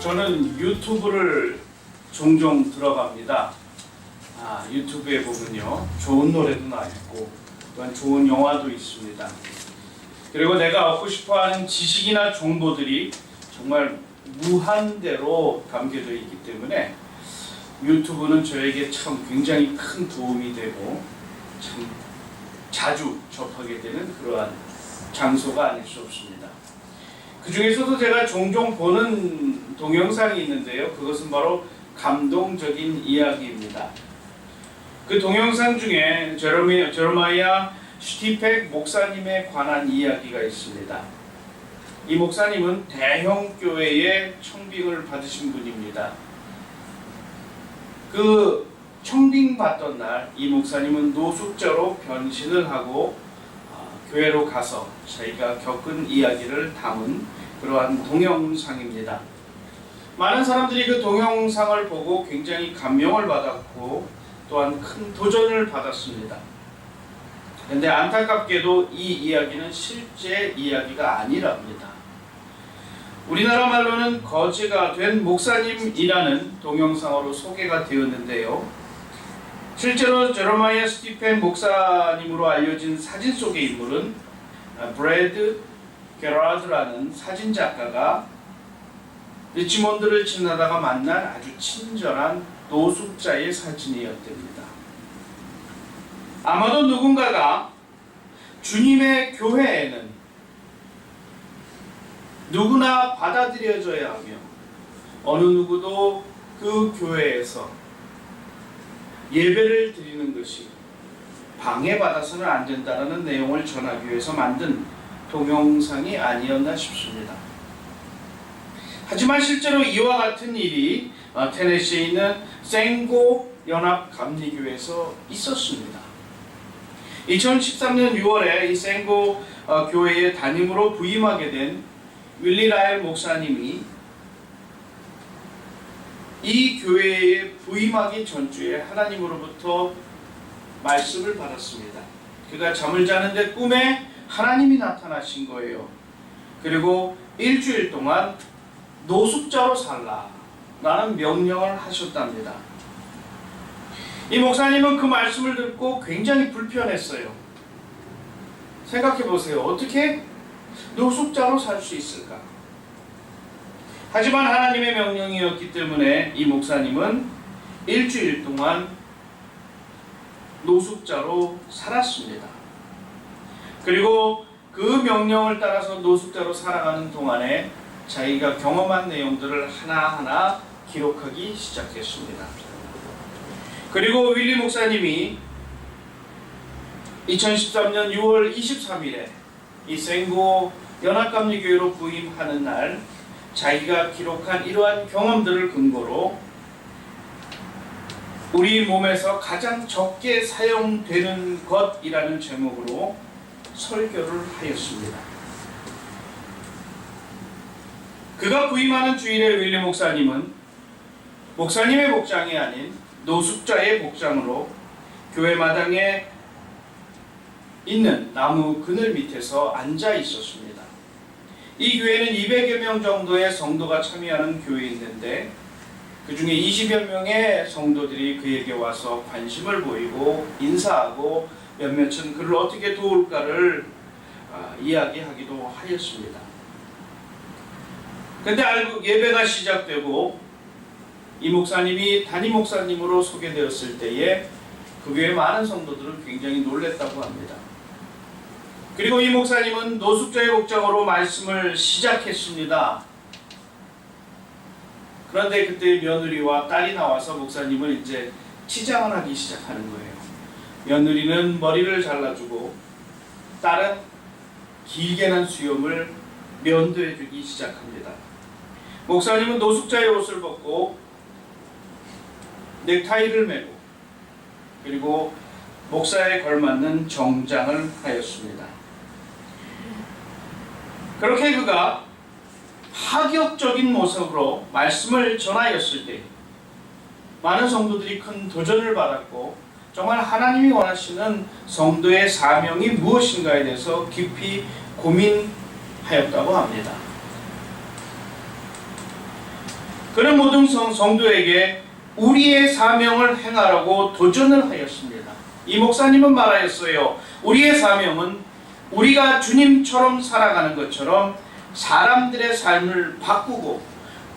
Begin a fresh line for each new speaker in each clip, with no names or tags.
저는 유튜브를 종종 들어갑니다. 유튜브에 보면요, 좋은 노래도 나있고 또한 좋은 영화도 있습니다. 그리고 내가 얻고 싶어하는 지식이나 정보들이 정말 무한대로 담겨져 있기 때문에 유튜브는 저에게 참 굉장히 큰 도움이 되고 참 자주 접하게 되는 그러한 장소가 아닐 수 없습니다. 그 중에서도 제가 종종 보는 동영상이 있는데요. 그것은 바로 감동적인 이야기입니다. 그 동영상 중에 제레마야 슈티펙 목사님에 관한 이야기가 있습니다. 이 목사님은 대형 교회의 청빙을 받으신 분입니다. 그 청빙 받던 날 이 목사님은 노숙자로 변신을 하고 교회로 가서 자기가 겪은 이야기를 담은 그러한 동영상입니다. 많은 사람들이 그 동영상을 보고 굉장히 감명을 받았고 또한 큰 도전을 받았습니다. 그런데 안타깝게도 이 이야기는 실제 이야기가 아니랍니다. 우리나라 말로는 거지가 된 목사님이라는 동영상으로 소개가 되었는데요. 실제로 제레마야 슈티펙 목사님으로 알려진 사진 속의 인물은 브래드 게라드라는 사진작가가 리치몬드를 지나다가 만난 아주 친절한 노숙자의 사진이었답니다. 아마도 누군가가 주님의 교회에는 누구나 받아들여져야 하며 어느 누구도 그 교회에서 예배를 드리는 것이 방해받아서는 안 된다는 내용을 전하기 위해서 만든 동영상이 아니었나 싶습니다. 하지만 실제로 이와 같은 일이 테네시에 있는 생고 연합감리교회에서 있었습니다. 2013년 6월에 이 생고 교회의 담임으로 부임하게 된 윌리 라엘 목사님이 이 교회에 부임하기 전주에 하나님으로부터 말씀을 받았습니다. 그가 잠을 자는데 꿈에 하나님이 나타나신 거예요. 그리고 일주일 동안 노숙자로 살라 라는 명령을 하셨답니다. 이 목사님은 그 말씀을 듣고 굉장히 불편했어요. 생각해 보세요. 어떻게 노숙자로 살 수 있을까? 하지만 하나님의 명령이었기 때문에 이 목사님은 일주일 동안 노숙자로 살았습니다. 그리고 그 명령을 따라서 노숙자로 살아가는 동안에 자기가 경험한 내용들을 하나하나 기록하기 시작했습니다. 그리고 윌리 목사님이 2013년 6월 23일에 이 생고 연합감리교회로 부임하는 날 자기가 기록한 이러한 경험들을 근거로 우리 몸에서 가장 적게 사용되는 것이라는 제목으로 설교를 하였습니다. 그가 부임하는 주일에 윌리 목사님은 목사님의 복장이 아닌 노숙자의 복장으로 교회 마당에 있는 나무 그늘 밑에서 앉아 있었습니다. 이 교회는 200여 명 정도의 성도가 참여하는 교회였는데 그 중에 20여 명의 성도들이 그에게 와서 관심을 보이고 인사하고 몇몇은 그를 어떻게 도울까를 이야기하기도 하였습니다. 그런데 알고 예배가 시작되고 이 목사님이 담임 목사님으로 소개되었을 때에 그 교회 많은 성도들은 굉장히 놀랐다고 합니다. 그리고 이 목사님은 노숙자의 복장으로 말씀을 시작했습니다. 그런데 그때 며느리와 딸이 나와서 목사님을 이제 치장을 하기 시작하는 거예요. 며느리는 머리를 잘라주고 딸은 길게 난 수염을 면도해주기 시작합니다. 목사님은 노숙자의 옷을 벗고 넥타이를 매고 그리고 목사에 걸맞는 정장을 하였습니다. 그렇게 그가 파격적인 모습으로 말씀을 전하였을 때 많은 성도들이 큰 도전을 받았고 정말 하나님이 원하시는 성도의 사명이 무엇인가에 대해서 깊이 고민하였다고 합니다. 그는 모든 성도에게 우리의 사명을 행하라고 도전을 하였습니다. 이 목사님은 말하였어요. 우리의 사명은 우리가 주님처럼 살아가는 것처럼 사람들의 삶을 바꾸고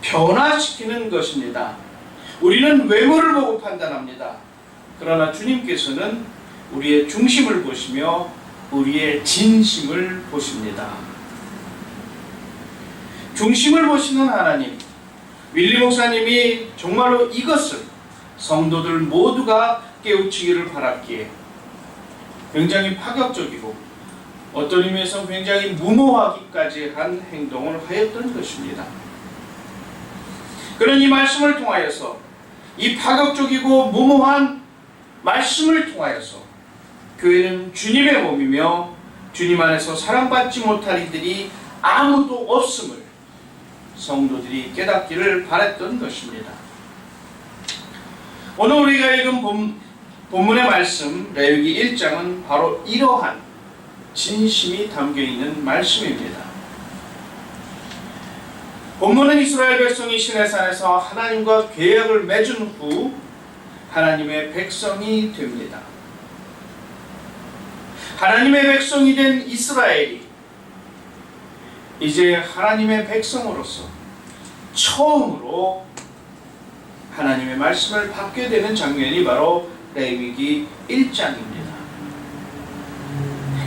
변화시키는 것입니다. 우리는 외모를 보고 판단합니다. 그러나 주님께서는 우리의 중심을 보시며 우리의 진심을 보십니다. 중심을 보시는 하나님, 윌리 목사님이 정말로 이것을 성도들 모두가 깨우치기를 바랐기에 굉장히 파격적이고 어떤 의미에서 굉장히 무모하기까지 한 행동을 하였던 것입니다. 그런 이 말씀을 통하여서, 이 파격적이고 무모한 말씀을 통하여서 교회는 주님의 몸이며 주님 안에서 사랑받지 못할 이들이 아무도 없음을 성도들이 깨닫기를 바랬던 것입니다. 오늘 우리가 읽은 본문의 말씀 레위기 1장은 바로 이러한 진심이 담겨있는 말씀입니다. 본문은 이스라엘 백성이 시내산에서 하나님과 계약을 맺은 후 하나님의 백성이 됩니다. 하나님의 백성이 된 이스라엘이 이제 하나님의 백성으로서 처음으로 하나님의 말씀을 받게 되는 장면이 바로 레위기 1장입니다.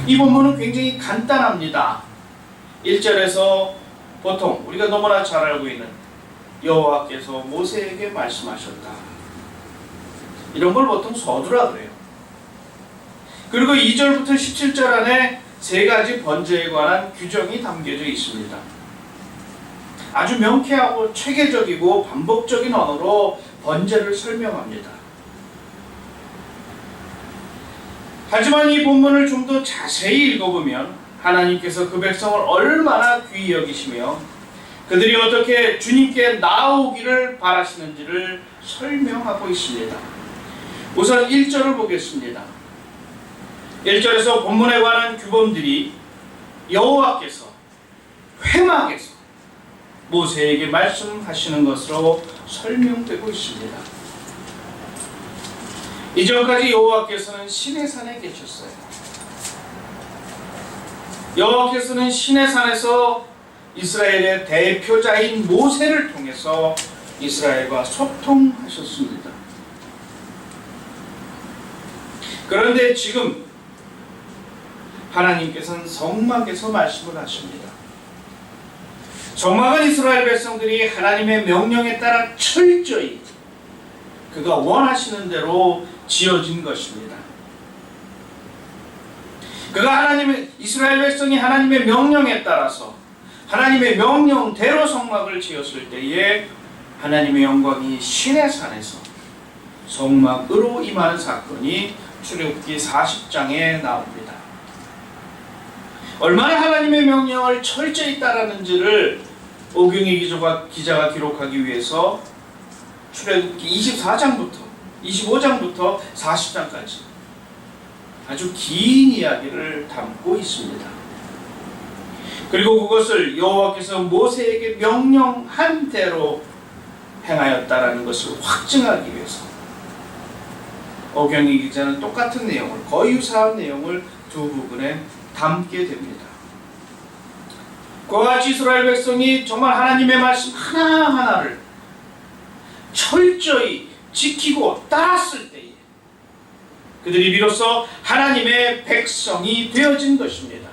이 본문은 굉장히 간단합니다. 1절에서 보통 우리가 너무나 잘 알고 있는 여호와께서 모세에게 말씀하셨다, 이런 걸 보통 서두라 그래요. 그리고 2절부터 17절 안에 세 가지 번제에 관한 규정이 담겨져 있습니다. 아주 명쾌하고 체계적이고 반복적인 언어로 번제를 설명합니다. 하지만 이 본문을 좀 더 자세히 읽어보면 하나님께서 그 백성을 얼마나 귀히 여기시며 그들이 어떻게 주님께 나오기를 바라시는지를 설명하고 있습니다. 우선 1절을 보겠습니다. 1절에서 본문에 관한 규범들이 여호와께서 회막에서 모세에게 말씀하시는 것으로 설명되고 있습니다. 이전까지 여호와께서는 시내산에 계셨어요. 여호와께서는 시내산에서 이스라엘의 대표자인 모세를 통해서 이스라엘과 소통하셨습니다. 그런데 지금 하나님께서는 성막에서 말씀을 하십니다. 성막은 이스라엘 백성들이 하나님의 명령에 따라 철저히 그가 원하시는 대로 지어진 것입니다. 이스라엘 백성이 하나님의 명령에 따라서 하나님의 명령대로 성막을 지었을 때에 하나님의 영광이 시내산에서 성막으로 임하는 사건이 출애굽기 40장에 나옵니다. 얼마나 하나님의 명령을 철저히 따르는지를 오경희 기자가 기록하기 위해서 출애굽기 24장부터 25장부터 40장까지 아주 긴 이야기를 담고 있습니다. 그리고 그것을 여호와께서 모세에게 명령한 대로 행하였다라는 것을 확증하기 위해서 오경희 기자는 똑같은 내용을, 거의 유사한 내용을 두 부분에 담게 됩니다. 그와 같이 이스라엘 백성이 정말 하나님의 말씀 하나하나를 철저히 지키고 따랐을 때에 그들이 비로소 하나님의 백성이 되어진 것입니다.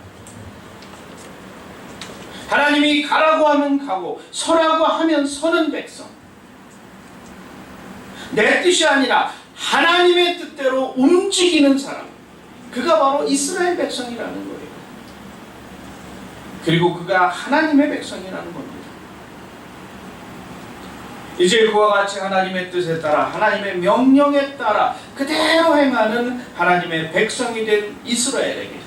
하나님이 가라고 하면 가고 서라고 하면 서는 백성, 내 뜻이 아니라 하나님의 뜻대로 움직이는 사람, 그가 바로 이스라엘 백성이라는 거예요. 그리고 그가 하나님의 백성이라는 겁니다. 이제 그와 같이 하나님의 뜻에 따라 하나님의 명령에 따라 그대로 행하는 하나님의 백성이 된 이스라엘에게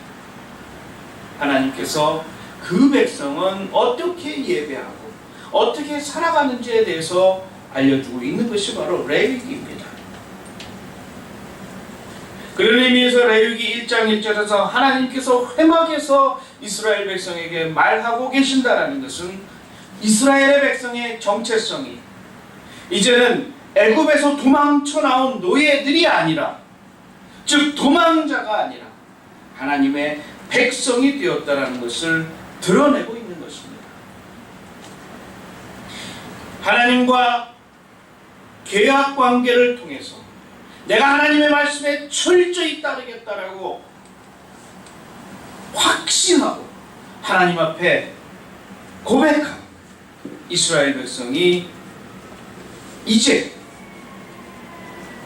하나님께서 그 백성은 어떻게 예배하고 어떻게 살아가는지에 대해서 알려주고 있는 것이 바로 레위기입니다. 그런 의미에서 레위기 1장 1절에서 하나님께서 회막에서 이스라엘 백성에게 말하고 계신다는 것은 이스라엘의 백성의 정체성이 이제는 애굽에서 도망쳐 나온 노예들이 아니라, 즉 도망자가 아니라 하나님의 백성이 되었다라는 것을 드러내고 있는 것입니다. 하나님과 계약 관계를 통해서 내가 하나님의 말씀에 철저히 따르겠다라고 확신하고 하나님 앞에 고백한 이스라엘 백성이 이제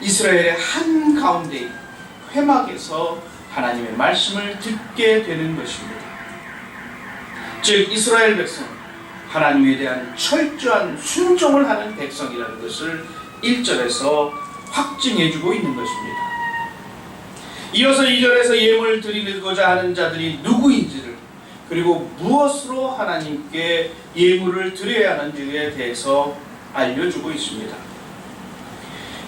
이스라엘의 한가운데 회막에서 하나님의 말씀을 듣게 되는 것입니다. 즉 이스라엘 백성은 하나님에 대한 철저한 순종을 하는 백성이라는 것을 1절에서 확증해주고 있는 것입니다. 이어서 2절에서 예물을 드리고자 하는 자들이 누구인지를, 그리고 무엇으로 하나님께 예물을 드려야 하는지에 대해서 알려주고 있습니다.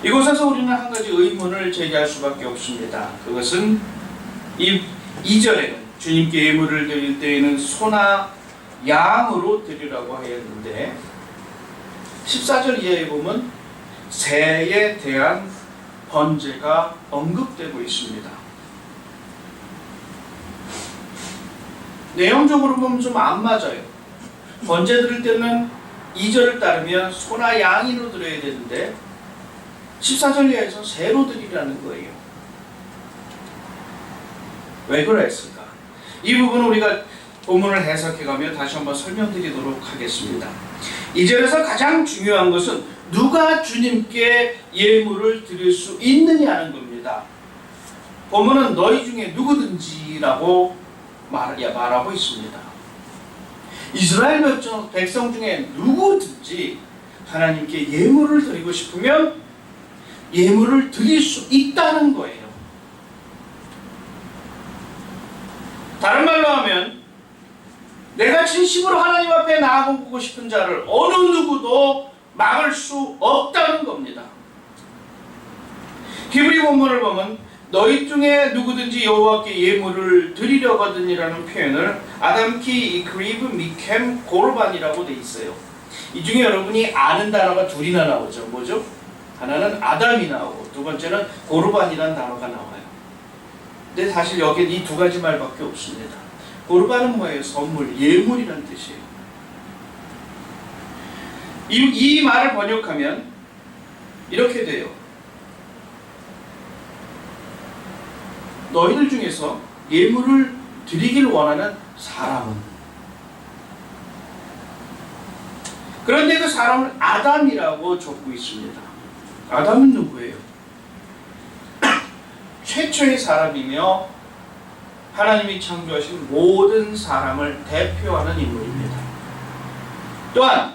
이곳에서 우리는 한 가지 의문을 제기할 수밖에 없습니다. 그것은 이 2절에는 주님께 예물을 드릴 때에는 소나 양으로 드리라고 하였는데 14절 이하에 보면 새에 대한 번제가 언급되고 있습니다. 내용적으로 보면 좀 안 맞아요. 번제 드릴 때는 2절을 따르면 소나 양으로 드려야 되는데 14절 이하에서 새로 드리라는 거예요. 왜 그랬을까? 이 부분은 우리가 본문을 해석해가며 다시 한번 설명드리도록 하겠습니다. 2절에서 가장 중요한 것은 누가 주님께 예물을 드릴 수 있느냐는 겁니다. 본문은 너희 중에 누구든지라고 말하고 있습니다. 이스라엘 백성 중에 누구든지 하나님께 예물을 드리고 싶으면 예물을 드릴 수 있다는 거예요. 다른 말로 하면 내가 진심으로 하나님 앞에 나아가고 싶은 자를 어느 누구도 막을 수 없다는 겁니다. 히브리 본문을 보면 너희 중에 누구든지 여호와께 예물을 드리려거든이라는 표현을 아담키 그리브 미켐 고르반이라고 돼 있어요. 이 중에 여러분이 아는 단어가 둘이나 나오죠. 뭐죠? 하나는 아담이 나오고 두 번째는 고르반이라는 단어가 나와요. 근데 사실 여기에 이 두 가지 말밖에 없습니다. 고르반은 뭐예요? 선물, 예물이라는 뜻이에요. 이 말을 번역하면 이렇게 돼요. 너희들 중에서 예물을 드리길 원하는 사람은, 그런데 그 사람을 아담이라고 적고 있습니다. 아담은 누구예요? 최초의 사람이며 하나님이 창조하신 모든 사람을 대표하는 인물입니다. 또한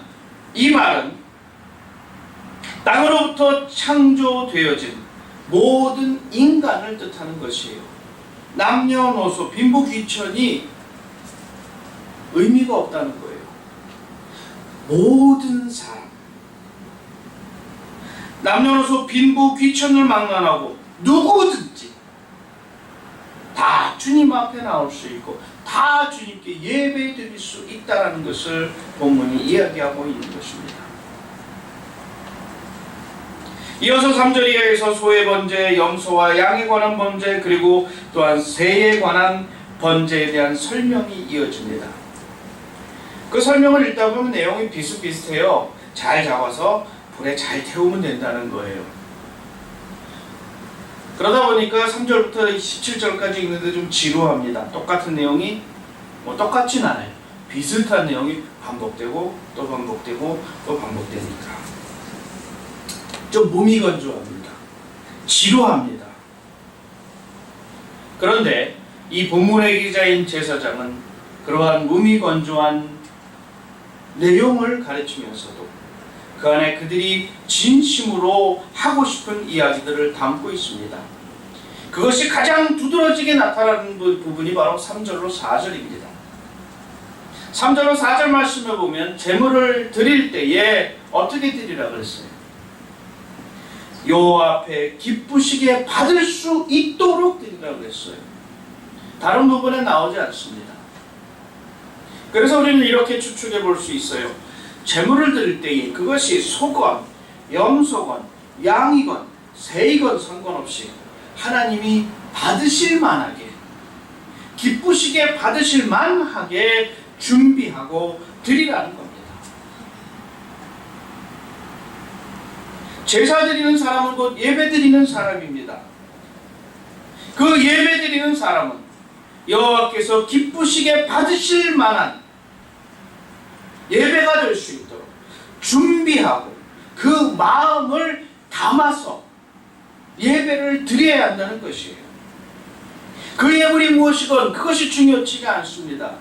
이 말은 땅으로부터 창조되어진 모든 인간을 뜻하는 것이에요. 남녀노소, 빈부귀천이 의미가 없다는 거예요. 모든 사람, 남녀노소, 빈부귀천을 막론하고 누구든지 다 주님 앞에 나올 수 있고 다 주님께 예배 드릴 수 있다는 것을 본문이 이야기하고 있는 것입니다. 이어서 3절 이하에서 소의 번제, 염소와 양에 관한 번제, 그리고 또한 새에 관한 번제에 대한 설명이 이어집니다. 그 설명을 읽다 보면 내용이 비슷비슷해요. 잘 잡아서 불에 잘 태우면 된다는 거예요. 그러다 보니까 3절부터 17절까지 읽는데 좀 지루합니다. 똑같은 내용이 똑같진 않아요. 비슷한 내용이 반복되고 또 반복되고 또 반복되니까 좀 무미건조합니다. 지루합니다. 그런데 이 본문의 기자인 제사장은 그러한 무미건조한 내용을 가르치면서도 그 안에 그들이 진심으로 하고 싶은 이야기들을 담고 있습니다. 그것이 가장 두드러지게 나타나는 부분이 바로 3절로 4절입니다. 3절로 4절 말씀을 보면 제물을 드릴 때에 어떻게 드리라 그랬어요? 여호와 앞에 기쁘시게 받을 수 있도록 드리라 그랬어요. 다른 부분에 나오지 않습니다. 그래서 우리는 이렇게 추측해 볼 수 있어요. 제물을 드릴 때에 그것이 소건, 염소건, 양이건, 새이건 상관없이 하나님이 받으실 만하게, 기쁘시게 받으실 만하게 준비하고 드리라는 겁니다. 제사 드리는 사람은 곧 예배 드리는 사람입니다. 그 예배 드리는 사람은 여호와께서 기쁘시게 받으실 만한 예배가 될 수 있도록 준비하고 그 마음을 담아서 예배를 드려야 한다는 것이에요. 그 예물이 무엇이건 그것이 중요치가 않습니다.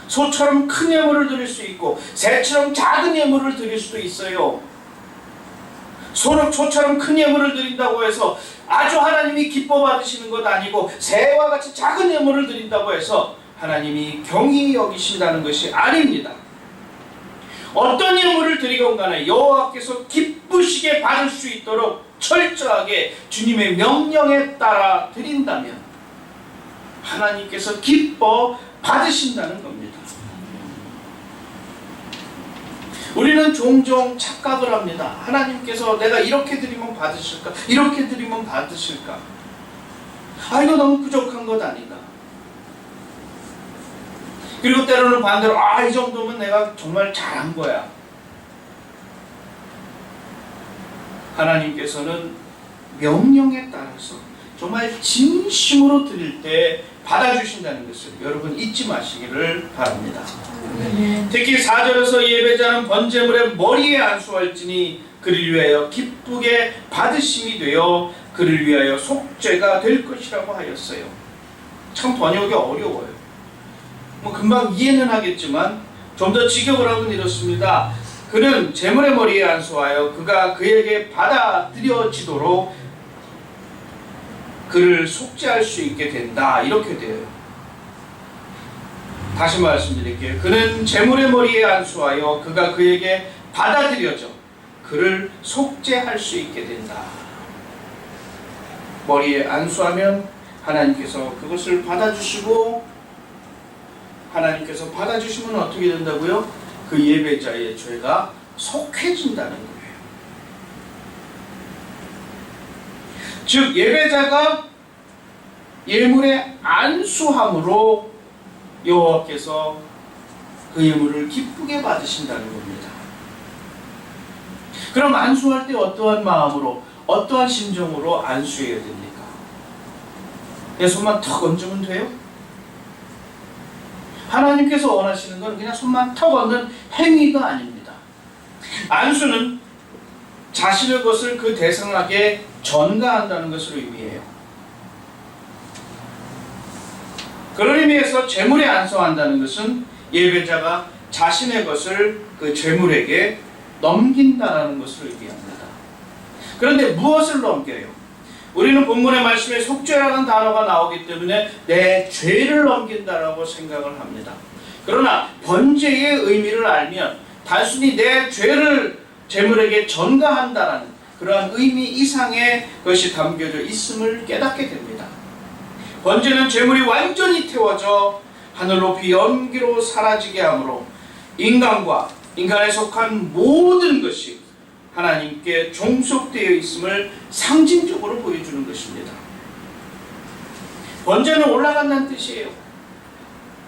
소처럼 큰 예물을 드릴 수 있고 새처럼 작은 예물을 드릴 수도 있어요. 소처럼 큰 예물을 드린다고 해서 아주 하나님이 기뻐 받으시는 것 아니고 새와 같이 작은 예물을 드린다고 해서 하나님이 경히 여기신다는 것이 아닙니다. 어떤 예물을 드리건 간에 여호와께서 기쁘시게 받을 수 있도록 철저하게 주님의 명령에 따라 드린다면 하나님께서 기뻐 받으신다는 겁니다. 우리는 종종 착각을 합니다. 하나님께서 내가 이렇게 드리면 받으실까? 이렇게 드리면 받으실까? 이거 너무 부족한 것 아닌가? 그리고 때로는 반대로 이 정도면 내가 정말 잘한 거야. 하나님께서는 명령에 따라서 정말 진심으로 드릴 때 받아주신다는 것을 여러분 잊지 마시기를 바랍니다. 특히 4절에서 예배자는 번제물의 머리에 안수할지니 그를 위하여 기쁘게 받으심이 되어 그를 위하여 속죄가 될 것이라고 하였어요. 참 번역이 어려워요. 금방 이해는 하겠지만 좀 더 직역을 하면 이렇습니다. 그는 제물의 머리에 안수하여 그가 그에게 받아들여지도록 그를 속죄할 수 있게 된다. 이렇게 돼요. 다시 말씀드릴게요. 그는 제물의 머리에 안수하여 그가 그에게 받아들여져 그를 속죄할 수 있게 된다. 머리에 안수하면 하나님께서 그것을 받아주시고 하나님께서 받아주시면 어떻게 된다고요? 그 예배자의 죄가 속해진다는 거예요. 즉 예배자가 예물의 안수함으로 여호와께서 그 예물을 기쁘게 받으신다는 겁니다. 그럼 안수할 때 어떠한 마음으로 어떠한 심정으로 안수해야 됩니까? 내 손만 턱 얹으면 돼요? 하나님께서 원하시는 건 그냥 손만 턱 얹는 행위가 아닙니다. 안수는 자신의 것을 그 대상에게 전가한다는 것을 의미해요. 그런 의미에서 제물에 안수한다는 것은 예배자가 자신의 것을 그 제물에게 넘긴다는 것을 의미합니다. 그런데 무엇을 넘겨요? 우리는 본문의 말씀에 속죄라는 단어가 나오기 때문에 내 죄를 넘긴다라고 생각을 합니다. 그러나 번제의 의미를 알면 단순히 내 죄를 제물에게 전가한다라는 그러한 의미 이상의 것이 담겨져 있음을 깨닫게 됩니다. 번제는 제물이 완전히 태워져 하늘 높이 연기로 사라지게 하므로 인간과 인간에 속한 모든 것이 하나님께 종속되어 있음을 상징적으로 보여주는 것입니다. 번제는 올라간다는 뜻이에요.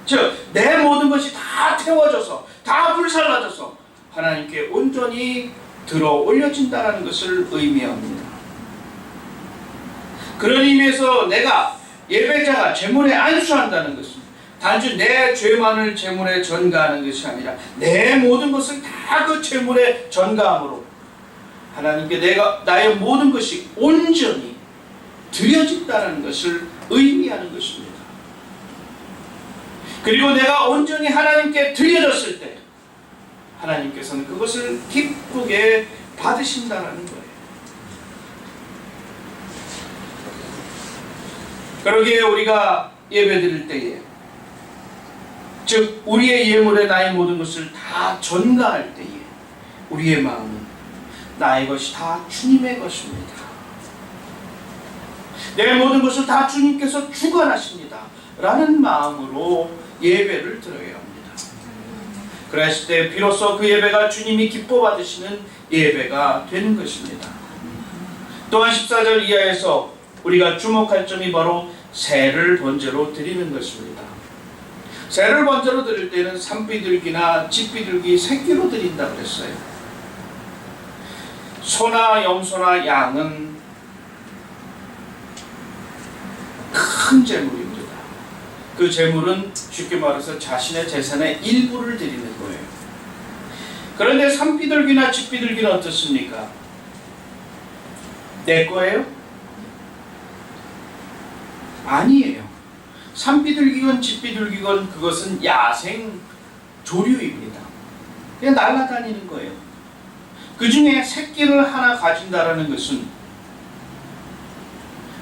즉, 내 모든 것이 다 태워져서 다 불살라져서 하나님께 온전히 들어 올려진다는 것을 의미합니다. 그런 의미에서 내가 예배자가 제물에 안수한다는 것은 단지 내 죄만을 제물에 전가하는 것이 아니라 내 모든 것을 다 그 제물에 전가함으로 하나님께 나의 모든 것이 온전히 드려진다는 것을 의미하는 것입니다. 그리고 내가 온전히 하나님께 드려졌을 때 하나님께서는 그것을 기쁘게 받으신다는 거예요. 그러기에 우리가 예배드릴 때에 즉 우리의 예물에 나의 모든 것을 다 전가할 때에 우리의 마음은 나의 것이 다 주님의 것입니다. 내 모든 것을 다 주님께서 주관하십니다 라는 마음으로 예배를 드려야 합니다. 그랬을 때 비로소 그 예배가 주님이 기뻐 받으시는 예배가 되는 것입니다. 또한 14절 이하에서 우리가 주목할 점이 바로 새를 번제로 드리는 것입니다. 새를 번제로 드릴 때는 산비둘기나 집비둘기 새끼로 드린다고 그랬어요. 소나 염소나 양은 큰 제물입니다. 그 제물은 쉽게 말해서 자신의 재산의 일부를 드리는 거예요. 그런데 산비둘기나 집비둘기는 어떻습니까? 내 거예요? 아니에요. 산비둘기건 집비둘기건 그것은 야생 조류입니다. 그냥 날아다니는 거예요. 그 중에 새끼를 하나 가진다라는 것은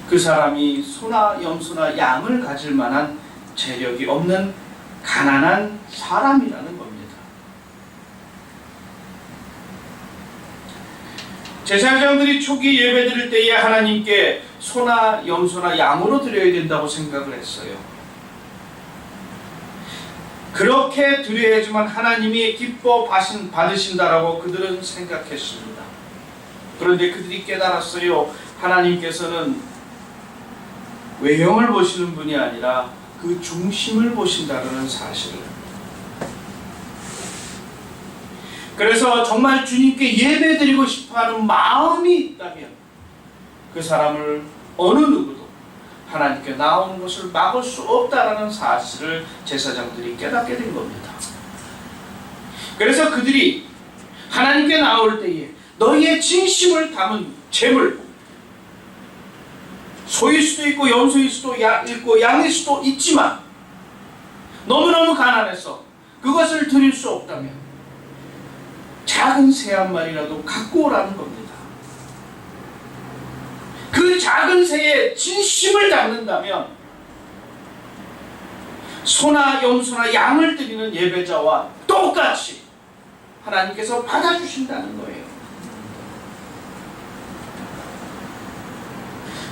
그 사람이 소나 염소나 양을 가질 만한 재력이 없는 가난한 사람이라는 겁니다. 제사장들이 초기 예배 드릴 때에 하나님께 소나 염소나 양으로 드려야 된다고 생각을 했어요. 그렇게 드려야지만 하나님이 기뻐 받으신다라고 그들은 생각했습니다. 그런데 그들이 깨달았어요. 하나님께서는 외형을 보시는 분이 아니라 그 중심을 보신다는 사실을. 그래서 정말 주님께 예배드리고 싶어하는 마음이 있다면 그 사람을 어느 누구도 하나님께 나오는 것을 막을 수 없다라는 사실을 제사장들이 깨닫게 된 겁니다. 그래서 그들이 하나님께 나올 때에 너희의 진심을 담은 재물, 소일 수도 있고 염소일 수도 있고 양일 수도 있지만 너무너무 가난해서 그것을 드릴 수 없다면 작은 새 한 마리라도 갖고 오라는 겁니다. 그 작은 새의 진심을 담는다면 소나 염소나 양을 드리는 예배자와 똑같이 하나님께서 받아주신다는 거예요.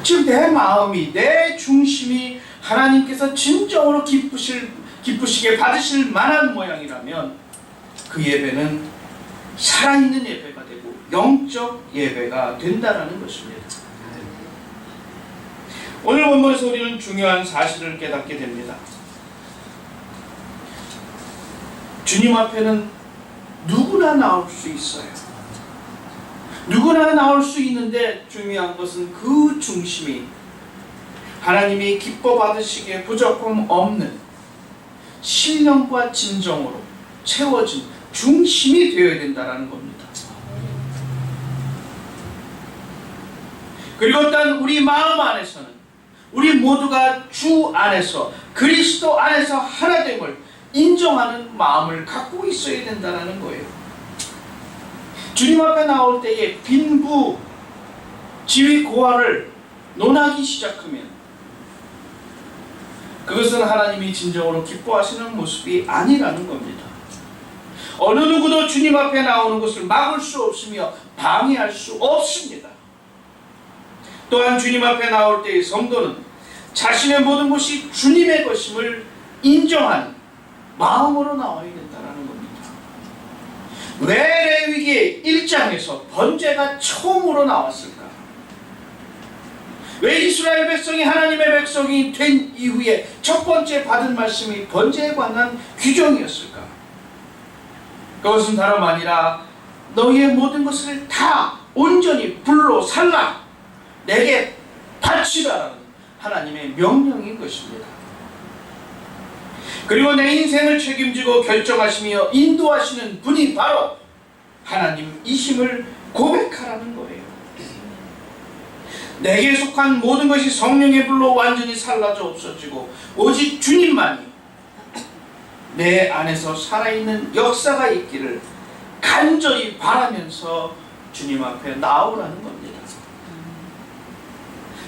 즉 내 마음이, 내 중심이 하나님께서 진정으로 기쁘시게 받으실 만한 모양이라면 그 예배는 살아있는 예배가 되고 영적 예배가 된다는 것입니다. 오늘 본문에서 우리는 중요한 사실을 깨닫게 됩니다. 주님 앞에는 누구나 나올 수 있어요. 누구나 나올 수 있는데 중요한 것은 그 중심이 하나님이 기뻐 받으시기에 부족함 없는 신령과 진정으로 채워진 중심이 되어야 된다는 겁니다. 그리고 또한 우리 마음 안에서는 우리 모두가 주 안에서 그리스도 안에서 하나됨을 인정하는 마음을 갖고 있어야 된다는 거예요. 주님 앞에 나올 때에 빈부, 지위, 고하를 논하기 시작하면 그것은 하나님이 진정으로 기뻐하시는 모습이 아니라는 겁니다. 어느 누구도 주님 앞에 나오는 것을 막을 수 없으며 방해할 수 없습니다. 또한 주님 앞에 나올 때의 성도는 자신의 모든 것이 주님의 것임을 인정하는 마음으로 나와야 된다는 겁니다. 왜 레위기 1장에서 번제가 처음으로 나왔을까? 왜 이스라엘 백성이 하나님의 백성이 된 이후에 첫 번째 받은 말씀이 번제에 관한 규정이었을까? 그것은 다름 아니라 너희의 모든 것을 다 온전히 불로 살라 내게 바치라라는 하나님의 명령인 것입니다. 그리고 내 인생을 책임지고 결정하시며 인도하시는 분이 바로 하나님이심을 고백하라는 거예요. 내게 속한 모든 것이 성령의 불로 완전히 살라져 없어지고 오직 주님만이 내 안에서 살아있는 역사가 있기를 간절히 바라면서 주님 앞에 나오라는 겁니다.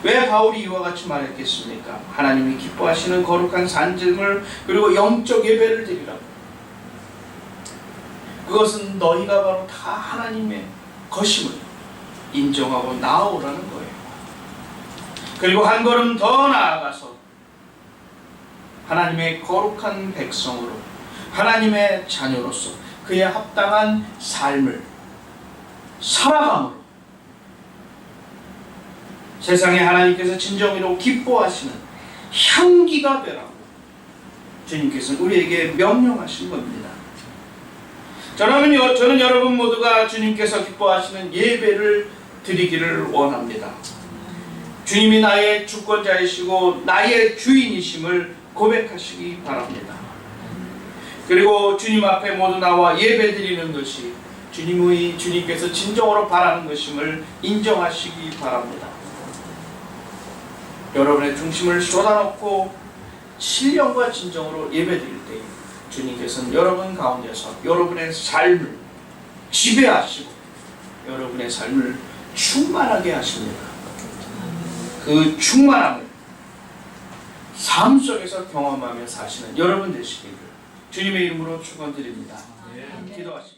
왜 바울이 이와 같이 말했겠습니까? 하나님이 기뻐하시는 거룩한 산증을 그리고 영적 예배를 드리라고. 그것은 너희가 바로 다 하나님의 것임을 인정하고 나오라는 거예요. 그리고 한 걸음 더 나아가서 하나님의 거룩한 백성으로 하나님의 자녀로서 그에 합당한 삶을 살아감으로 세상에 하나님께서 진정으로 기뻐하시는 향기가 되라고 주님께서는 우리에게 명령하신 겁니다. 저는 여러분 모두가 주님께서 기뻐하시는 예배를 드리기를 원합니다. 주님이 나의 주권자이시고 나의 주인이심을 고백하시기 바랍니다. 그리고 주님 앞에 모두 나와 예배 드리는 것이 주님께서 진정으로 바라는 것임을 인정하시기 바랍니다. 여러분의 중심을 쏟아놓고 신령과 진정으로 예배 드릴 때 주님께서는 여러분 가운데서 여러분의 삶을 지배하시고 여러분의 삶을 충만하게 하십니다. 그 충만함을 삶 속에서 경험하며 사시는 여러분 되시기를 주님의 이름으로 축원드립니다. 기도하시겠습니다.